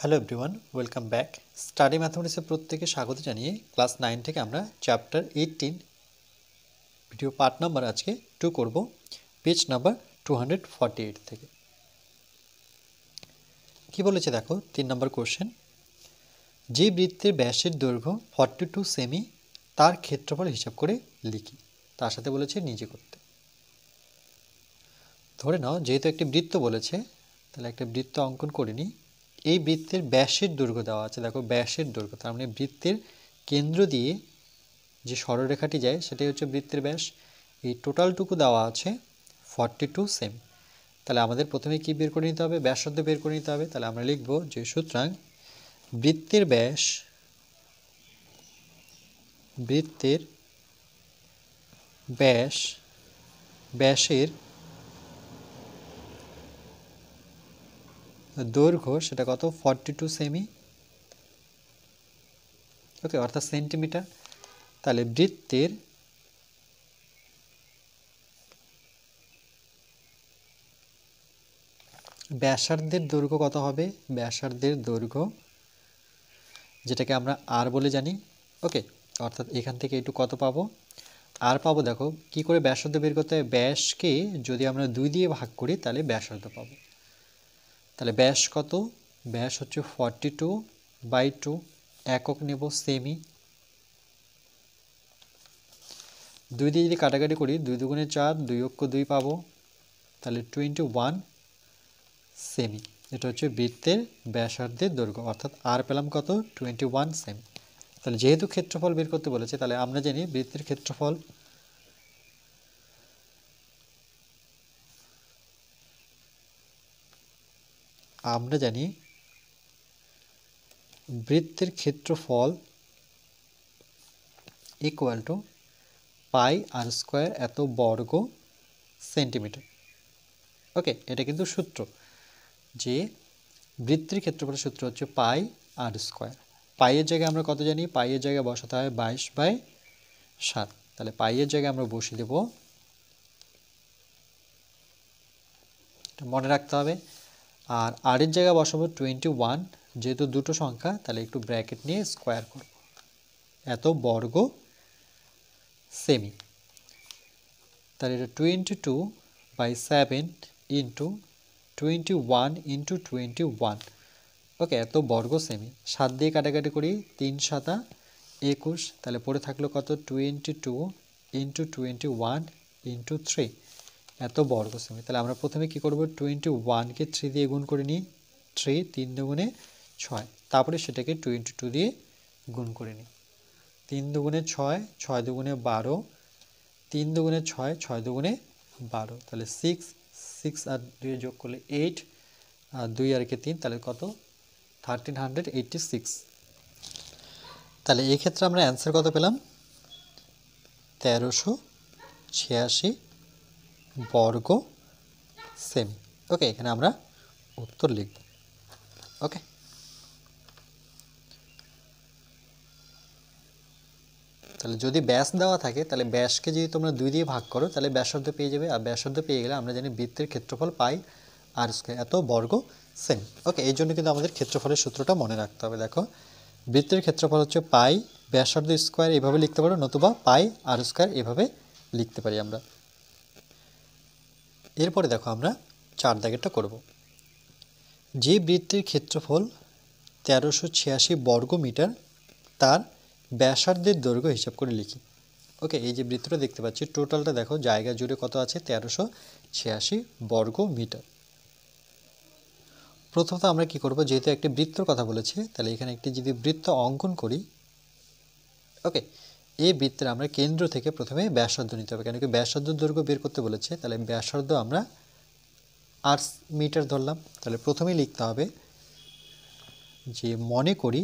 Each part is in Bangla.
Hello everyone, welcome back. Study ম্যাথমেটিক্সের প্রত্যেকে স্বাগত জানিয়ে ক্লাস 9 থেকে আমরা চ্যাপ্টার 18 ভিডিও পার্ট নাম্বার আজকে 2 করব, পেজ নাম্বার 248 থেকে। কি বলেছে দেখো, 3 নম্বর কোশ্চেন। যে বৃত্তের ব্যাসের দৈর্ঘ্য 42 সেমি তার ক্ষেত্রফল হিসাব করে লিখি। তার সাথে বলেছে নিজে করতে। ধরে নাও যেহেতু একটি বৃত্ত বলেছে, তাহলে একটা বৃত্ত অঙ্কন করে নিই। এই বৃত্তের ব্যাসের দৈর্ঘ্য দেওয়া আছে, দেখো ব্যাসের দৈর্ঘ্য, তার মানে বৃত্তের কেন্দ্র দিয়ে যে সরলরেখাটি যায় সেটাই হচ্ছে বৃত্তের ব্যাস। এই টোটালটুকু দেওয়া আছে 42 সেমি। তাহলে আমাদের প্রথমে কি বের করে নিতে হবে? ব্যাসার্ধ বের করে নিতে হবে। তাহলে আমরা লিখব যে সুতরাং বৃত্তের ব্যাসের দৈর্ঘ্য সেটা কত? 42 সেমি। ওকে, অর্থাৎ সেন্টিমিটার। তাহলে বৃত্তের ব্যাসার্ধের দৈর্ঘ্য কত হবে? ব্যাসার্ধের দৈর্ঘ্য, যেটাকে আমরা আর বলে জানি। ওকে, অর্থাৎ এখান থেকে একটু কত পাবো? আর পাবো। দেখো কি করে ব্যাসার্ধ বের করতে হয়? ব্যাসকে যদি আমরা 2 দিয়ে ভাগ করি তাহলে ব্যাসার্ধ পাবো। তাহলে ব্যাস কত? ব্যাস হচ্ছে 42/2। একক নেব সেমি। 2 দিয়ে যদি কাটাকাটি করি, 2 দুগুণে 4, 2 অক্ষ 2 পাবো। তাহলে 21 সেমি। এটা হচ্ছে বৃত্তের ব্যাসার্ধের দৈর্ঘ্য, অর্থাৎ আর পেলাম কত? 21 সেমি। তাহলে যেহেতু ক্ষেত্রফল বের করতে বলেছে, তাহলে আমরা জানি বৃত্তের ক্ষেত্রফল equal to pi r square এত বর্গ সেন্টিমিটার। ওকে, এটা কিন্তু সূত্র, যে বৃত্তের ক্ষেত্রফলের সূত্র হচ্ছে পাই আর স্কোয়ার। পাইয়ের জায়গায় আমরা কত জানি? পাইয়ের জায়গায় বসাতে হয় 22/7। তাহলে পাইয়ের জায়গায় আমরা বসিয়ে দেব, মনে রাখতে হবে। আর আরের জায়গায় বসাবো 21, যেহেতু দুটো সংখ্যা তাহলে একটু ব্র্যাকেট নিয়ে স্কোয়ার করব, এত বর্গ সেমি। তাহলে এটা 22/7 ইন্টু 21 ইন্টু 21। ওকে, এত বর্গ সেমি। 7 দিয়ে কাটাকাটি করি, 3 7 21। তাহলে পড়ে থাকলো কত? 22 ইন্টু 21 ইন্টু 3, এত বর্গ সেমি। তাহলে আমরা প্রথমে কি করব? 21কে 3 দিয়ে গুণ করে নিই। 3 3 দুগুণে 6, তারপরে সেটাকে 22 দিয়ে গুণ করে নিই। 3 দুগুণে 6, 6 দুগুণে 12, 3 দুগুণে 6, 6 দুগুণে 12। তাহলে 6 6 আর 2 যোগ করলে 8, আর 2 আর কে 3, তাহলে কত? 1386। তাহলে এই ক্ষেত্রে আমরা অ্যান্সার কত পেলাম? 1386 বর্গ সেমি। ওকে, এখানে আমরা উত্তর লিখব। ওকে, তাহলে যদি ব্যাস দেওয়া থাকে, তাহলে ব্যাসকে যদি তোমরা 2 দিয়ে ভাগ করো তাহলে ব্যাসার্ধ পেয়ে যাবে। আর ব্যাসার্ধ পেয়ে গেলে আমরা জানি বৃত্তের ক্ষেত্রফল পাই আর স্কোয়ার এত বর্গ সেমি। ওকে, এই জন্য কিন্তু আমাদের ক্ষেত্রফলের সূত্রটা মনে রাখতে হবে। দেখো বৃত্তের ক্ষেত্রফল হচ্ছে পাই ব্যাসার্ধ স্কোয়ার, এভাবে লিখতে পারো, নতুবা পাই আর স্কোয়ার এভাবে লিখতে পারি আমরা। এরপরে দেখো আমরা 4 দাগেরটা করব। যে বৃত্তের ক্ষেত্রফল 1386 বর্গ মিটার তার ব্যাসার্ধের দৈর্ঘ্য হিসাব করে লিখি। ওকে, এই যে বৃত্তটা দেখতে পাচ্ছি, টোটালটা দেখো জায়গা জুড়ে কত আছে? 1386 বর্গ মিটার। প্রথমত আমরা কি করব? যেহেতু একটি বৃত্তর কথা বলেছে, তাহলে এখানে একটি যদি বৃত্ত অঙ্কন করি। ওকে, এই বৃত্তের আমরা কেন্দ্র থেকে প্রথমে ব্যাসার্ধ নিতে হবে, কেন কি ব্যাসার্ধ দৈর্ঘ্য বের করতে বলেছে। তাহলে ব্যাসার্ধ আমরা 8 মিটার ধরলাম। তাহলে প্রথমেই লিখতে হবে যে মনে করি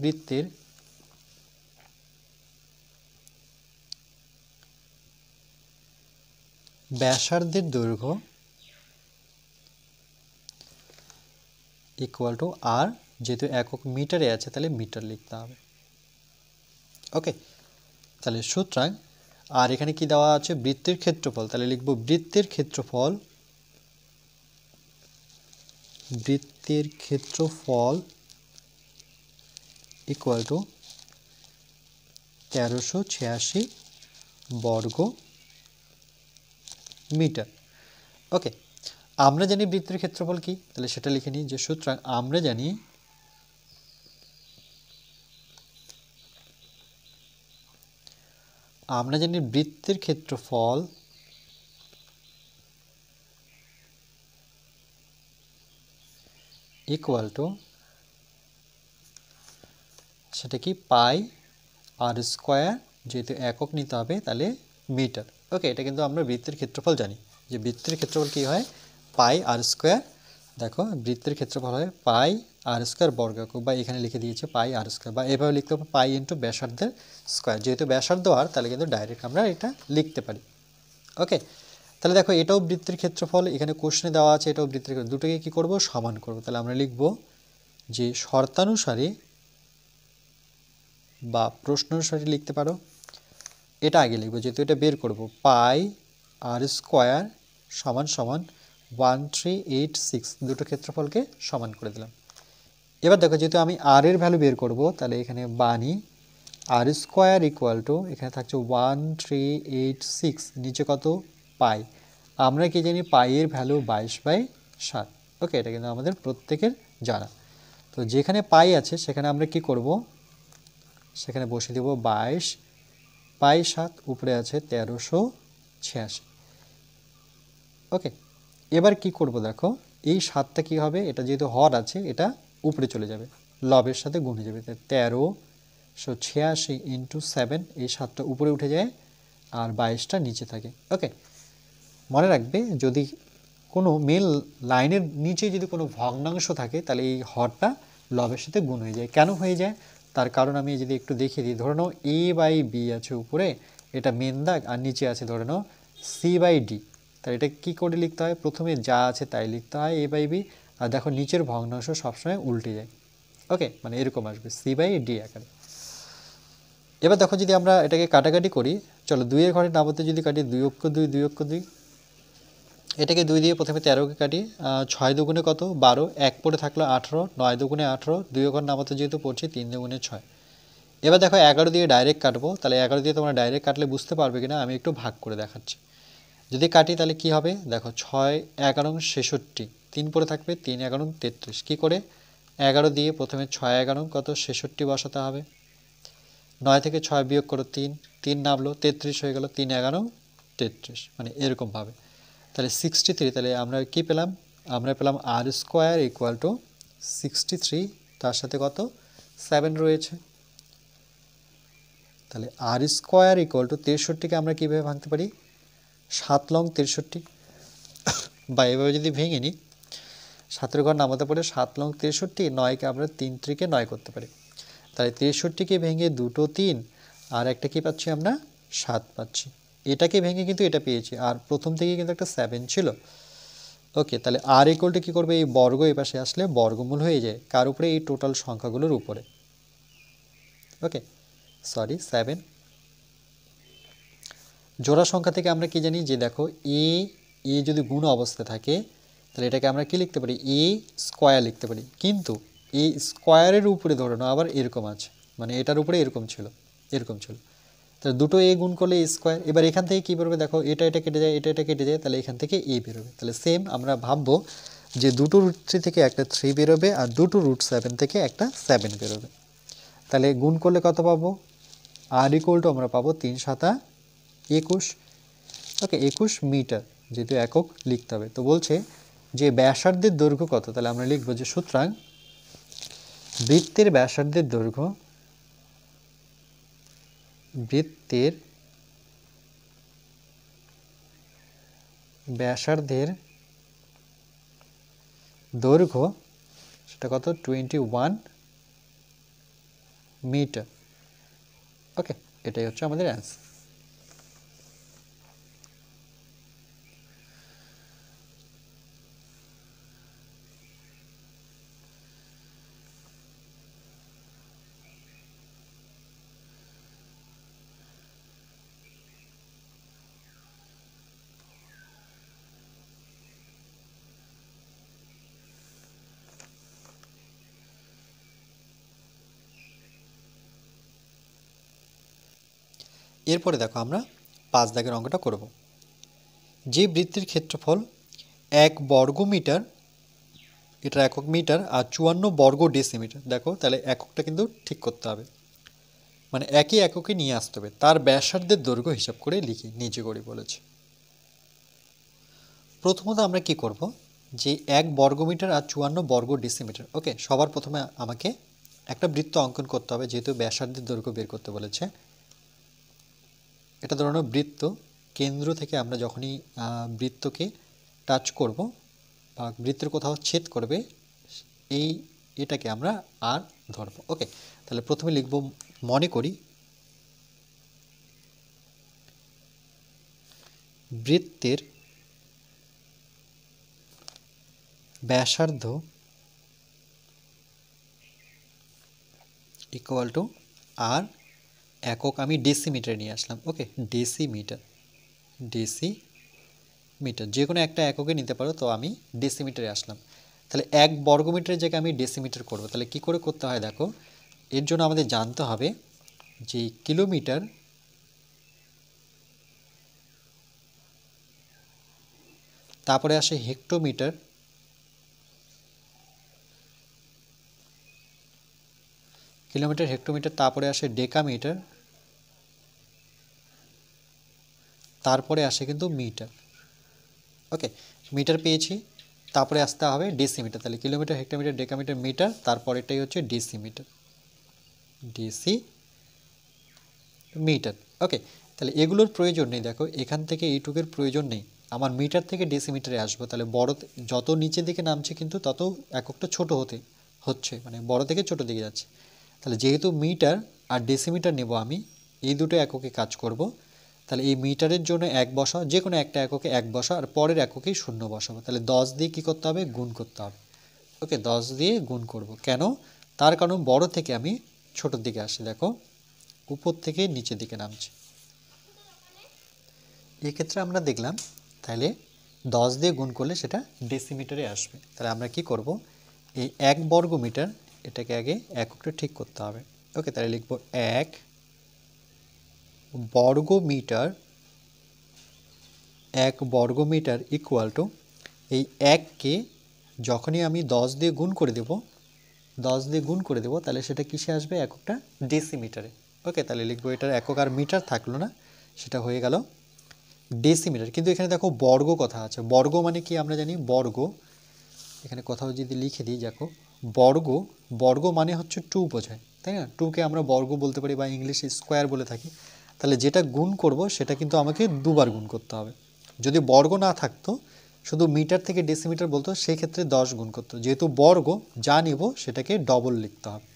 বৃত্তের ব্যাসার্ধের দৈর্ঘ্য ইকুয়াল টু আর, যেহেতু একক মিটারে আছে তাহলে মিটার লিখতে হবে। ওকে, তাহলে সুতরাং আর এখানে কি দেওয়া আছে বৃত্তের ক্ষেত্রফল, তাহলে লিখব বৃত্তের ক্ষেত্রফল, বৃত্তের ক্ষেত্রফল ইকুয়াল টু 1386 বর্গ মিটার। ওকে, আমরা জানি বৃত্তের ক্ষেত্রফল কি, তাহলে সেটা লিখে নিই যে সুতরাং আমরা জানি বৃত্তের ক্ষেত্রফল ইকুয়াল টু সেটা কি পাই আর স্কোয়ার, যেহেতু একক নিতে হবে তাহলে মিটার। ওকে, এটা কিন্তু আমরা বৃত্তের ক্ষেত্রফল জানি যে বৃত্তের ক্ষেত্রফল কি হয় পাই আর স্কোয়ার। দেখো বৃত্তের ক্ষেত্রফল হয় পাই আর স্কোয়ার বর্গ একক, বা এখানে লিখে দিয়েছে পাই আর স্কোয়ার, বা এভাবে লিখতে হবে পাই ইন্টু ব্যাসার্ধের স্কোয়ার, যেহেতু ব্যাসার্ধ আর তাহলে কিন্তু ডাইরেক্ট আমরা এটা লিখতে পারি। ওকে, তাহলে দেখো এটাও বৃত্তের ক্ষেত্রফল, এখানে কোশ্চেনে দেওয়া আছে এটাও বৃত্তের ক্ষেত্রফল, দুটোকে কি করব সমান করব। তাহলে আমরা লিখব যে শর্তানুসারে বা প্রশ্ন অনুসারে লিখতে পারো, এটা আগে লিখবো যেহেতু এটা বের করব, পাই আর স্কোয়ার সমান সমান 1386, দুটো ক্ষেত্রফলকে সমান করে দিলাম। এবার দেখো যেহেতু আমি আর এর ভ্যালু বের করব, তাহলে এখানে বানি আর স্কোয়ার ইকুয়াল টু এখানে থাকছে 1386, নিচে কত পাই, আমরা কি জানি পাই এর ভ্যালু 22/7। ওকে, এটা কিন্তু আমাদের প্রত্যেকের জানা। তো যেখানে পাই আছে সেখানে আমরা কি করব, সেখানে বসে দেব 22/7, উপরে আছে 1386। ওকে, এবার কি করব দেখো এই 7টা কি হবে, এটা যেহেতু হর আছে এটা উপরে চলে যাবে, লবের সাথে গুণ হয়ে যাবে, 1386 ইন্টু 7, এই 7টা উপরে উঠে যায় আর 22টা নিচে থাকে। ওকে, মনে রাখবে যদি কোনো মেল লাইনের নিচে যদি কোনো ভগ্নাংশ থাকে তাহলে এই হরটা লবের সাথে গুণ হয়ে যায়। কেন হয়ে যায় তার কারণ আমি যদি একটু দেখিয়ে দিই, ধরে নাও এ বাই বি আছে উপরে, এটা মেন দাগ, আর নিচে আছে ধরে নাও সি বাই ডি, তাহলে এটা কী করে লিখতে হয়, প্রথমে যা আছে তাই লিখতে হয় এ বাই বি, আর দেখো নিচের ভগ্নাংশ সবসময় উল্টে যায়। ওকে, মানে এরকম আসবে সি বাই ডি আকারে। এবার দেখো যদি আমরা এটাকে কাটাকাটি করি, চলো 2-এর ঘরে নামতে যদি কাটি 2 অক্ষ 2 2 অক্ষ 2, এটাকে 2 দিয়ে প্রথমে 13কে কাটি, 6 দুগুণে কত 12, 1 পড়ে থাকলো 18, 9 দুগুণে 18, 2 ঘর নামাতে যেহেতু পড়ছি 3 দুগুণে 6। এবার দেখো 11 দিয়ে ডাইরেক্ট কাটবো, তাহলে 11 দিয়ে তোমরা ডাইরেক্ট কাটলে বুঝতে পারবে কিনা আমি একটু ভাগ করে দেখাচ্ছি। যদি কাটি তাহলে কি হবে দেখো 6 11 66, 3 পড়ে থাকবে 3 11 33, কী করে 11 দিয়ে প্রথমে 6 11 কত 66 বসাতে হবে, 9 থেকে 6 বিয়োগ করো 3, 3 নামলো 33 হয়ে গেল, 3 11 33, মানে এরকমভাবে। তাহলে 63, তাহলে আমরা কি পেলাম, আমরা পেলাম আর স্কোয়ার ইকুয়াল টু 63, তার সাথে কত 7 রয়েছে, তাহলে আর স্কোয়ার ইকুয়াল টু 63কে আমরা কীভাবে ভাঙতে পারি 7 লং 63, বা এভাবে যদি ভেঙে নিই 7-এর ঘর নামাতে পারে 7 লং 63, 9কে আমরা 3 3-কে 9 করতে পারি, তাহলে 63কে ভেঙে 2টো 3 আর একটা কি পাচ্ছি আমরা 7 পাচ্ছি, এটাকে ভেঙে কিন্তু এটা পেয়েছি, আর প্রথম থেকে কিন্তু একটা 7 ছিল। ওকে, তাহলে আর ইকুয়াল টু কী করবে, এই বর্গ এই পাশে আসলে বর্গমূল হয়ে যায় কার উপরে, এই টোটাল সংখ্যাগুলোর উপরে। ওকে, সরি 7। জোড়া সংখ্যা থেকে আমরা কি জানি যে দেখো এ যদি গুণ অবস্থায় থাকে তাহলে এটাকে আমরা কি লিখতে পারি এ স্কোয়ার লিখতে পারি, কিন্তু এই স্কোয়ারের উপরে ধরে নাও আবার এরকম আছে, মানে এটার উপরে এরকম ছিল, তাহলে দুটো এ গুণ করলে এ স্কোয়ার। এবার এখান থেকে কী বেরোবে দেখো, এটা কেটে যায়, এটা কেটে যায়, তাহলে এখান থেকে এ বেরোবে। তাহলে সেম আমরা ভাববো যে দুটো √3 থেকে একটা 3 বেরোবে, আর দুটো √7 থেকে একটা 7 বেরোবে। তাহলে গুণ করলে কত পাবো, আর ইকুয়াল টু আমরা পাবো 3 7 21। ওকে, 21 মিটার, যেহেতু একক লিখতে হবে। তো বলছে যে ব্যাসার্ধের দৈর্ঘ্য কত, তাহলে আমরা লিখবো যে সুতরাং বৃত্তের ব্যাসার্ধের দৈর্ঘ্য, বৃত্তের ব্যাসার্ধের দৈর্ঘ্য সেটা কত 21 মিটার। ওকে, এটাই হচ্ছে আমাদের অ্যান্সার। এরপরে দেখো আমরা 5 দাগের অঙ্কটা করব। যে বৃত্তের ক্ষেত্রফল 1 বর্গ মিটার, এটা একক মিটার, আর 54 বর্গ ডেসিমিটার, দেখো তাহলে এককটা কিন্তু ঠিক করতে হবে, মানে একই এককে নিয়ে আসতে হবে। তার ব্যাসার্ধের দৈর্ঘ্য হিসাব করে লিখি, নিচে করে বলেছে। প্রথমত আমরা কি করব, যে 1 বর্গ মিটার আর 54 বর্গ ডেসিমিটার, ওকে, সবার প্রথমে আমাকে একটা বৃত্ত অঙ্কন করতে হবে, যেহেতু ব্যাসার্ধের দৈর্ঘ্য বের করতে বলেছে। এটা ধরুন বৃত্ত, কেন্দ্র থেকে আমরা যখনই বৃত্তকে টাচ করব বা বৃত্তের কোথাও ছেদ করবে, এটাকে আমরা আর ধরব। ওকে, তাহলে প্রথমে লিখব, মনে করি বৃত্তের ব্যাসার্ধ ইকুয়াল টু আর, একক আমি ডেসিমিটারে নিয়ে আসলাম। ওকে, ডেসিমিটার, যে কোনো একটা এককে নিতে পারো, তো আমি ডেসিমিটারে আসলাম। তাহলে 1 বর্গ মিটারের জায়গায় আমি ডেসিমিটার করব। তাহলে কি করে করতে হয় দেখো, এর জন্য আমাদের জানতে হবে যে কিলোমিটার তারপরে আসে হেক্টোমিটার, কিলোমিটার হেক্টোমিটার, তারপরে আসে ডেকামিটার, তারপরে আসে কিন্তু মিটার। ওকে, মিটার পেয়েছি, তারপরে আসতে হবে ডেসিমিটার। তাহলে কিলোমিটার হেক্টোমিটার ডেকামিটার মিটার, তারপরেটাই হচ্ছে ডেসিমিটার, মিটার। ওকে, তাহলে এগুলোর প্রয়োজন নেই, দেখো এখান থেকে এইটুকের প্রয়োজন নেই, আমার মিটার থেকে ডেসিমিটারে আসবো। তাহলে বড় যত নিচের দিকে নামছে কিন্তু তত এককটা ছোট হচ্ছে, মানে বড় থেকে ছোট দিকে যাচ্ছে। তাহলে যেহেতু মিটার আর ডেসিমিটার নেব আমি, এই দুটো এককে কাজ করব। তাহলে এই মিটারের জন্য 1 বসাও, যে কোনো একটা এককে 1 বসা, আর পরের এককেই 0 বসাবো। তাহলে 10 দিয়ে কী করতে হবে, গুণ করতে হবে। ওকে, 10 দিয়ে গুণ করব। কেন? তার কারণ বড় থেকে আমি ছোটোর দিকে আসি, দেখো উপর থেকে নিচের দিকে নামছে। এক্ষেত্রে আমরা দেখলাম তাহলে 10 দিয়ে গুণ করলে সেটা ডেসিমিটারে আসবে। তাহলে আমরা কি করব, এই 1 বর্গ মিটার, এটাকে আগে এককটা ঠিক করতে হবে। ওকে, তাহলে লিখব 1 বর্গ মিটার, 1 বর্গ মিটার ইকুয়াল টু, এই 1কে যখনই আমি 10 দিয়ে গুণ করে দেব, 10 দিয়ে গুণ করে দেব, তাহলে সেটা কিসে আসবে, এককটা ডেসিমিটারে। ওকে, তাহলে লিখবো এটার একক আর মিটার থাকলো না, সেটা হয়ে গেল ডেসিমিটার। কিন্তু এখানে দেখো বর্গ কথা আছে, বর্গ মানে কি আমরা জানি, বর্গ এখানে কোথাও যদি লিখে দিই, দেখো বর্গ, বর্গ মানে হচ্ছে 2 বোঝায়, তাই না? 2কে আমরা বর্গ বলতে পারি বা ইংলিশে স্কোয়ার বলে থাকি। তাহলে যেটা গুণ করব সেটা কিন্তু আমাকে দুবার গুণ করতে হবে। যদি বর্গ না থাকতো, শুধু মিটার থেকে ডেসিমিটার বলতো, সেই ক্ষেত্রে 10 গুণ করতো। যেহেতু বর্গ, যা নিব সেটাকে ডবল লিখতে হবে।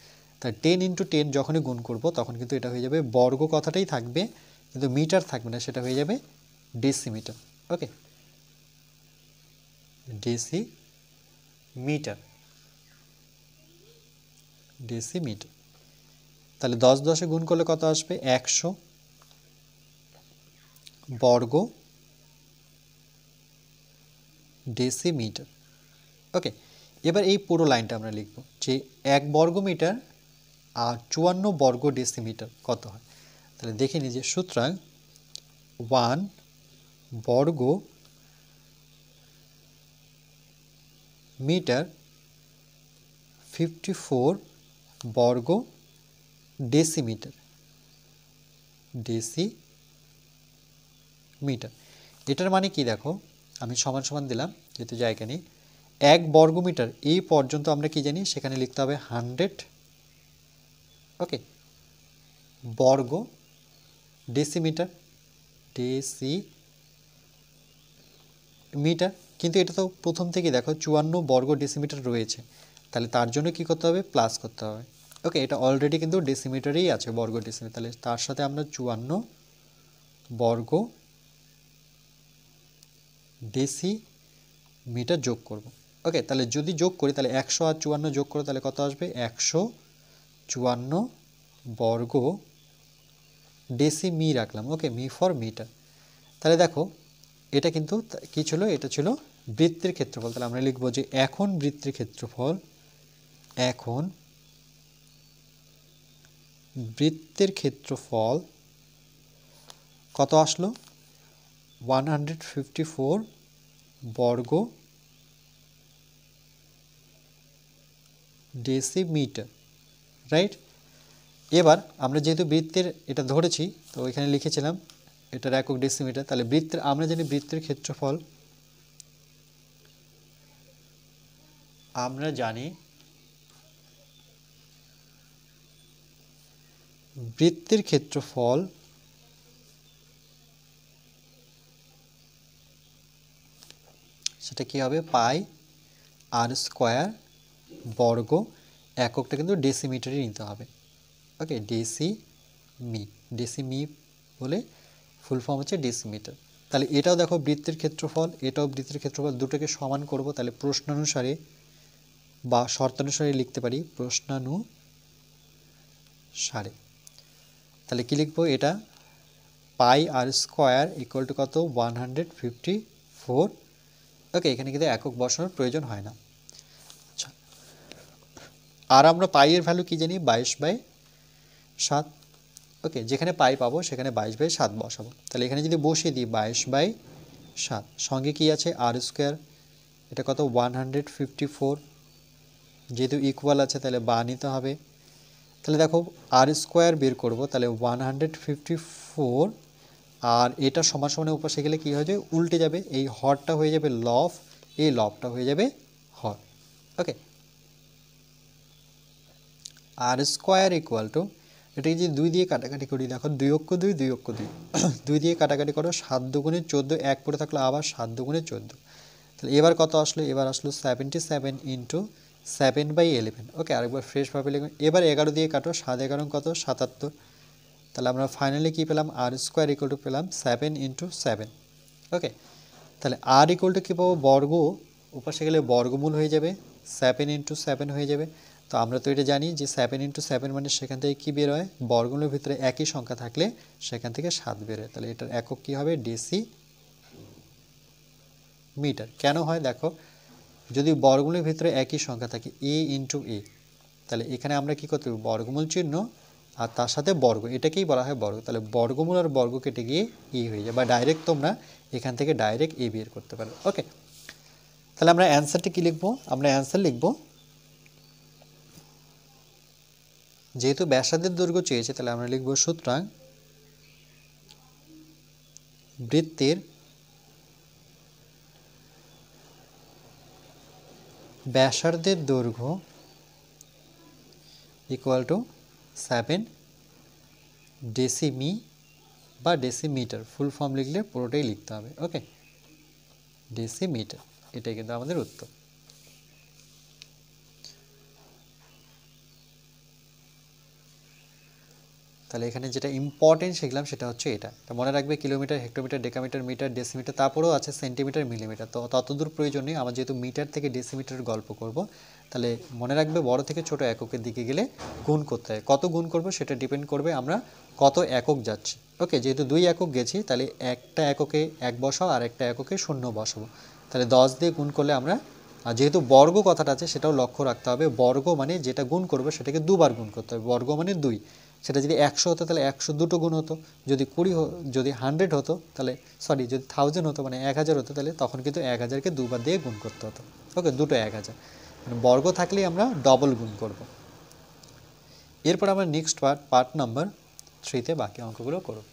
তাই 10 × 10 যখনই গুণ করব তখন কিন্তু এটা হয়ে যাবে, বর্গ কথাটাই থাকবে কিন্তু মিটার থাকবে না, সেটা হয়ে যাবে ডেসিমিটার। ওকে, ডেসিমিটার, তাহলে 10 10-এ গুণ করলে কত আসবে, 100 বর্গ ডেসিমিটার। ওকে, এবার এই পুরো লাইনটা আমরা লিখব যে 1 বর্গ মিটার আর 54 বর্গ ডেসিমিটার কত হয়। তাহলে দেখে নিই যে, সুতরাং 1 বর্গ মিটার 54 বর্গ ডেসিমিটার, এটার মানে কি দেখো, আমি সমান সমান দিলাম যেহেতু জায়গা নেই, 1 বর্গ মিটার এই পর্যন্ত আমরা কি জানি, সেখানে লিখতে হবে 100। ওকে, বর্গ ডেসিমিটার, কিন্তু এটা তো প্রথম থেকে দেখো 54 বর্গ ডেসিমিটার রয়েছে, তাহলে তার জন্য কি করতে হবে, প্লাস করতে হবে। ওকে, এটা অলরেডি কিন্তু ডেসিমিটারেই আছে, বর্গ ডেসিমিটার, তাহলে তার সাথে আমরা 54 বর্গ ডেসিমিটার যোগ করব। ওকে, তাহলে যদি যোগ করি, তাহলে 100 আর 54 যোগ করো, তাহলে কত আসবে, 154 বর্গ ডেসিমি রাখলাম। ওকে, মি ফর মিটার। তাহলে দেখো এটা কিন্তু কি ছিল, এটা ছিল বৃত্তের ক্ষেত্রফল। তাহলে আমরা লিখব যে এখন বৃত্তের ক্ষেত্রফল, এখন বৃত্তের ক্ষেত্রফল কত আসলো 154 বর্গ ডেসিমিটার, রাইট। এবার আমরা যেহেতু বৃত্তের এটা ধরেছি তো এখানে লিখেছিলাম এটার একক ডেসিমিটার, তাহলে বৃত্তের আমরা জানি বৃত্তের ক্ষেত্রফল, আমরা জানি বৃত্তের ক্ষেত্রফল সেটা কি হবে পাই আর স্কোয়ার বর্গ, এককটা কিন্তু ডেসিমিটারে নিতে হবে। ওকে, ডেসিমি বলে ফুল ফর্ম হচ্ছে ডেসিমিটার। তাহলে এটাও দেখো বৃত্তের ক্ষেত্রফল, এটাও বৃত্তের ক্ষেত্রফল, দুটোকে সমান করব। তাহলে প্রশ্নানুসারে বা শর্তানুসারে লিখতে পারি প্রশ্নানুসারে। তাহলে কি লিখবো, এটা পাই আর স্কোয়ার ইকুয়াল টু কত 154। ওকে, এখানে কিন্তু একক বসানোর প্রয়োজন হয় না। আচ্ছা, আর আমরা পাই এর ভ্যালু কি জানি 22/7। ওকে, যেখানে পাই পাবো সেখানে 22/7 বসাবো। তাহলে এখানে যদি বসিয়ে দিই 22/7, সঙ্গে কি আছে আর স্কোয়ার, এটা কত 154, যেহেতু ইকুয়াল আছে তাহলে বা নিতে হবে। তাহলে দেখো আর স্কোয়ার বের করবো, তাহলে 154 আর এটা সমান সমানের উপাশে গেলে কী হয়ে যাবে, উল্টে যাবে, এই হরটা হয়ে যাবে লব, এই লবটা হয়ে যাবে হর। ওকে, আর স্কোয়ার ইকুয়াল টু, এটাকে যদি 2 দিয়ে কাটাকাটি করি, দেখো 2 অক্ষ 2 2 অক্ষ 2 2 দিয়ে কাটাকাটি করো, 7 দুগুণে 14, এক পরে থাকলো আবার 7 দুগুণে 14। তাহলে এবার কত আসলো, এবার আসলো 77 ইন্টু 7/11। ওকে, আরেকবার ফ্রেশভাবে লিখবেন। এবার 11 দিয়ে কাটো, 7 11 কত 77। তাহলে আমরা ফাইনালি কী পেলাম, আর স্কোয়ার ইকুয়াল টু পেলাম 7 ইন্টু 7। ওকে, তাহলে আর ইকুয়াল টু কী পাবো, বর্গ, উপাশে গেলে বর্গমূল হয়ে যাবে, 7 ইন্টু 7 হয়ে যাবে। তো আমরা তো এটা জানি যে 7 ইন্টু 7 মানে সেখান থেকে কী বের হয়, বর্গমূলের ভিতরে একই সংখ্যা থাকলে সেখান থেকে 7 বের হয়। তাহলে এটার একক কী হবে, ডেসিমিটার। কেন হয় দেখো, যদি বর্গমূলের ভিতরে একই সংখ্যা থাকে এ ইন্টু এ, তাহলে এখানে আমরা কী করতে পারি, বর্গমূল চিহ্ন আর তার সাথে বর্গ, এটাকেই বলা হয় বর্গ। তাহলে বর্গমূল আর বর্গ কেটে গিয়ে ই হয়ে যায়, বা ডাইরেক্ট তোমরা এখান থেকে ডাইরেক্ট এ বের করতে পারো। ওকে, তাহলে আমরা অ্যান্সারটা কী লিখবো, আমরা অ্যান্সার লিখব, যেহেতু ব্যাসার্ধের দৈর্ঘ্য চেয়েছে তাহলে আমরা লিখব সুতরাং বৃত্তের ব্যাসার্ধের দৈর্ঘ্য ইকুয়াল টু 7 ডেসিমি বা ডেসিমিটার, ফুল ফর্ম লিখলে পুরোটাই লিখতে হবে। ওকে, ডেসিমিটার, এটাই কিন্তু আমাদের উত্তর। তাহলে এখানে যেটা ইম্পর্টেন্ট শিখলাম সেটা হচ্ছে এটা মনে রাখবে, kilometre, hectometre, decametre, metre, decimetre, তারপরেও আছে সেন্টিমিটার, মিলিমিটার। তো ততদূর প্রয়োজন নেই, আমরা যেহেতু মিটার থেকে ডেসিমিটারের গল্প করব, তাহলে মনে রাখবে বড় থেকে ছোট এককের দিকে গেলে গুণ করতে হয়। কত গুণ করব সেটা ডিপেন্ড করবে আমরা কত একক যাচ্ছি। ওকে, যেহেতু 2 একক গেছি তাহলে একটা এককে 1 বসাও আর একটা এককে 0 বসাবো। তাহলে 10 দিয়ে গুণ করলে আমরা, আর যেহেতু বর্গ কথাটা আছে সেটাও লক্ষ্য রাখতে হবে, বর্গ মানে যেটা গুণ করবে সেটাকে দুবার গুণ করতে হবে, বর্গ মানে 2। সেটা যদি 100 হতো তাহলে 100 দুটো গুণ হতো, যদি 20 যদি 100 হতো তাহলে যদি 1000 হতো মানে 1000 হতো, তাহলে তখন কিন্তু 1000কে দুবার দিয়ে গুণ করতে হতো। ওকে, দুটো 1000, মানে বর্গ থাকলেই আমরা ডবল গুণ করব। এরপর আমরা নেক্সট পার্ট নাম্বার 3-তে বাকি অঙ্কগুলো করব।